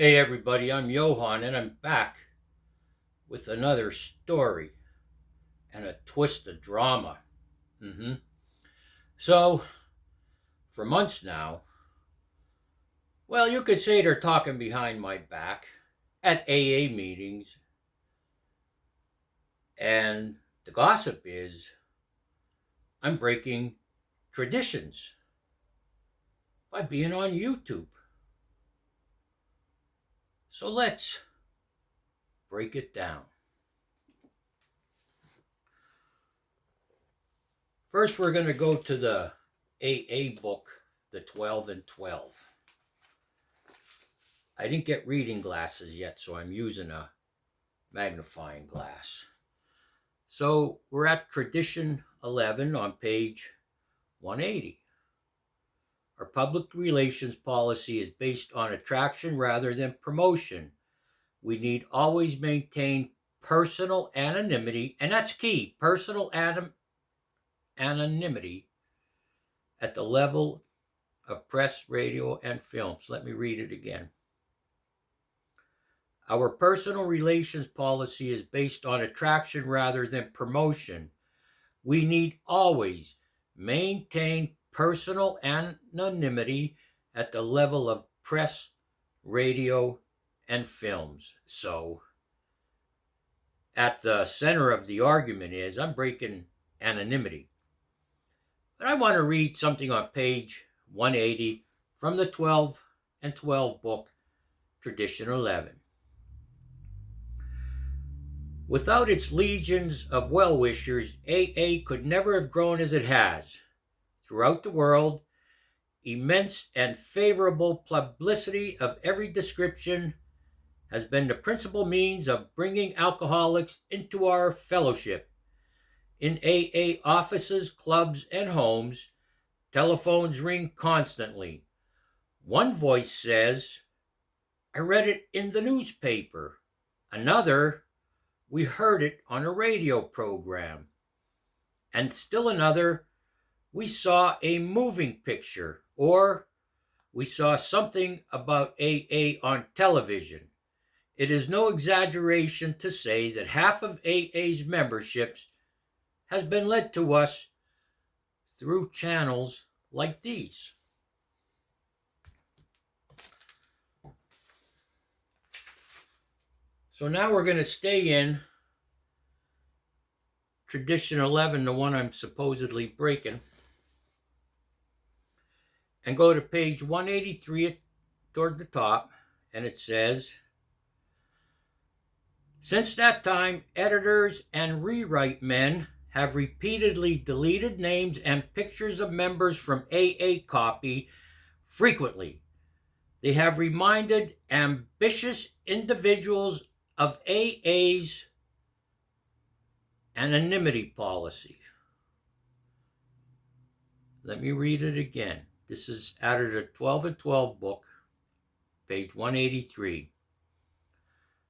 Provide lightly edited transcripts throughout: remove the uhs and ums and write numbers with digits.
Hey everybody, I'm Johan and I'm back with another story and a twist of drama. So, for months now, well, you could say they're talking behind my back at AA meetings, and the gossip is I'm breaking traditions by being on YouTube. So let's break it down. First, we're going to go to the AA book, The 12 and 12. I didn't get reading glasses yet, so I'm using a magnifying glass. So we're at tradition 11 on page 180. Our public relations policy is based on attraction rather than promotion. We need always maintain personal anonymity, and that's key, personal anonymity at the level of press, radio, and films. Let me read it again. Our personal relations policy is based on attraction rather than promotion. We need always maintain personal anonymity at the level of press, radio, and films. So, at the center of the argument is I'm breaking anonymity. But I want to read something on page 180 from the 12 and 12 book, Tradition 11. Without its legions of well-wishers, AA could never have grown as it has. Throughout the world, immense and favorable publicity of every description has been the principal means of bringing alcoholics into our fellowship. In AA offices, clubs, and homes, telephones ring constantly. One voice says, "I read it in the newspaper." Another, "We heard it on a radio program." And still another, "We saw a moving picture," or "We saw something about AA on television." It is no exaggeration to say that half of AA's memberships has been led to us through channels like these. So now we're going to stay in Tradition 11, the one I'm supposedly breaking, and go to page 183 toward the top, and it says, "Since that time, editors and rewrite men have repeatedly deleted names and pictures of members from AA copy frequently. They have reminded ambitious individuals of AA's anonymity policy." Let me read it again. This is out of the 12 and 12 book, page 183.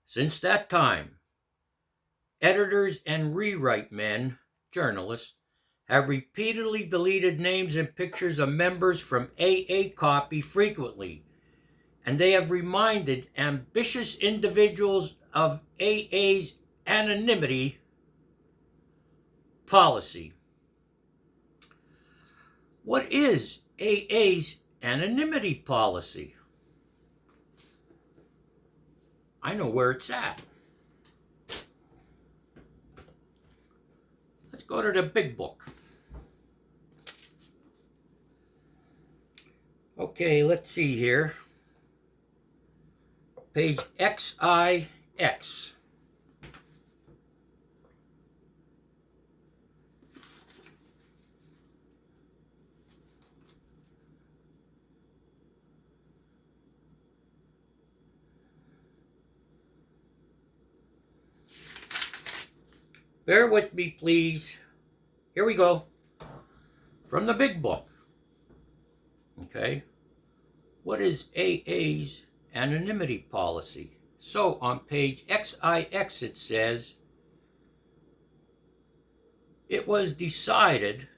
"Since that time, editors and rewrite men, journalists, have repeatedly deleted names and pictures of members from AA copy frequently, and they have reminded ambitious individuals of AA's anonymity policy." What is AA's anonymity policy? I know where it's at. Let's go to the big book. Okay, let's see here. Page XIX. Bear with me, please. Here we go. From the big book. Okay. What is AA's anonymity policy? So on page XIX it says, "It was decided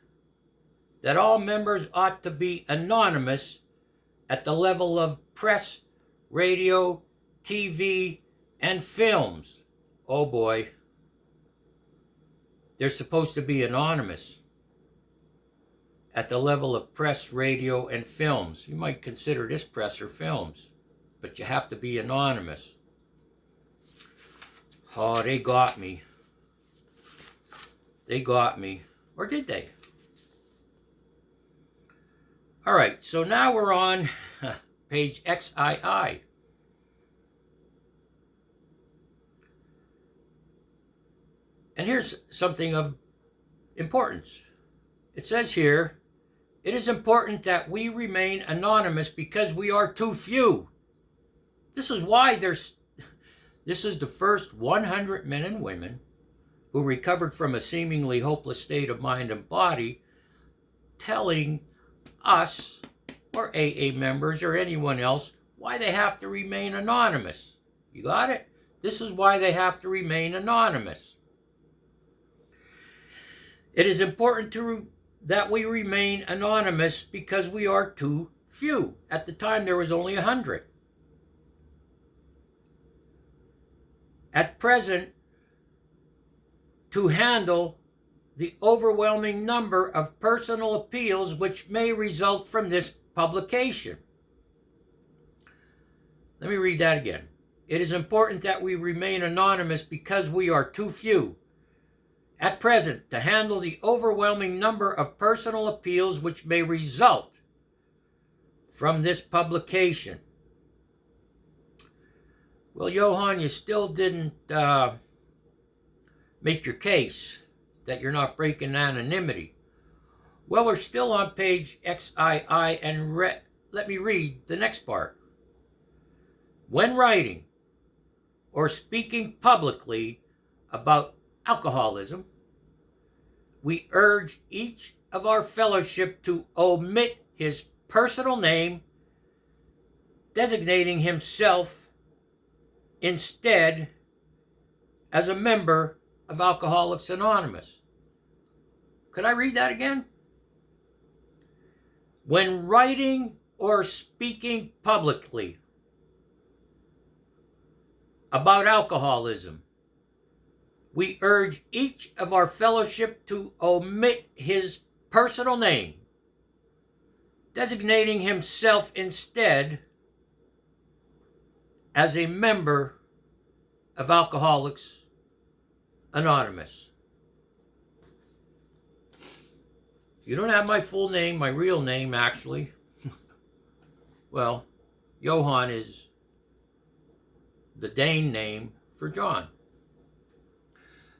that all members ought to be anonymous at the level of press, radio, TV, and films. Oh boy. They're supposed to be anonymous at the level of press, radio, and films. You might consider this press or films, but you have to be anonymous. Oh, they got me. They got me. Or did they? All right, so now we're on page XII. And here's something of importance. It says here, it is important that we remain anonymous because we are too few. This is why this is the first 100 men and women who recovered from a seemingly hopeless state of mind and body telling us or AA members or anyone else why they have to remain anonymous. You got it? This is why they have to remain anonymous. It is important that we remain anonymous because we are too few. At the time, there was only 100. At present, to handle the overwhelming number of personal appeals which may result from this publication. Let me read that again. It is important that we remain anonymous because we are too few. At present, to handle the overwhelming number of personal appeals which may result from this publication. Well, Johann, you still didn't make your case that you're not breaking anonymity. Well, we're still on page XII, and let me read the next part. When writing or speaking publicly about alcoholism, we urge each of our fellowship to omit his personal name, designating himself instead as a member of Alcoholics Anonymous. Could I read that again? When writing or speaking publicly about alcoholism, we urge each of our fellowship to omit his personal name, designating himself instead as a member of Alcoholics Anonymous. You don't have my full name, my real name, actually. Well, Johann is the Dane name for John.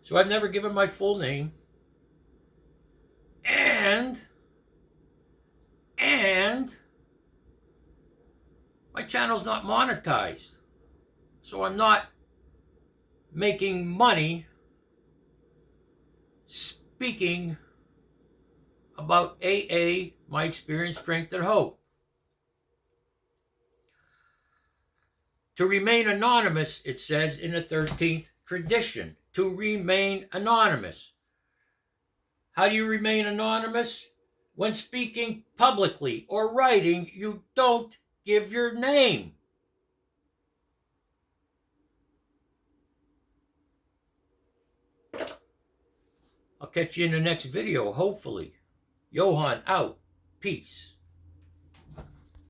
So I've never given my full name. And my channel's not monetized. So I'm not making money speaking about AA, my experience, strength, and hope. To remain anonymous, it says in the 13th tradition, to remain anonymous. How do you remain anonymous? When speaking publicly or writing, you don't give your name. I'll catch you in the next video, hopefully. Johann out. Peace.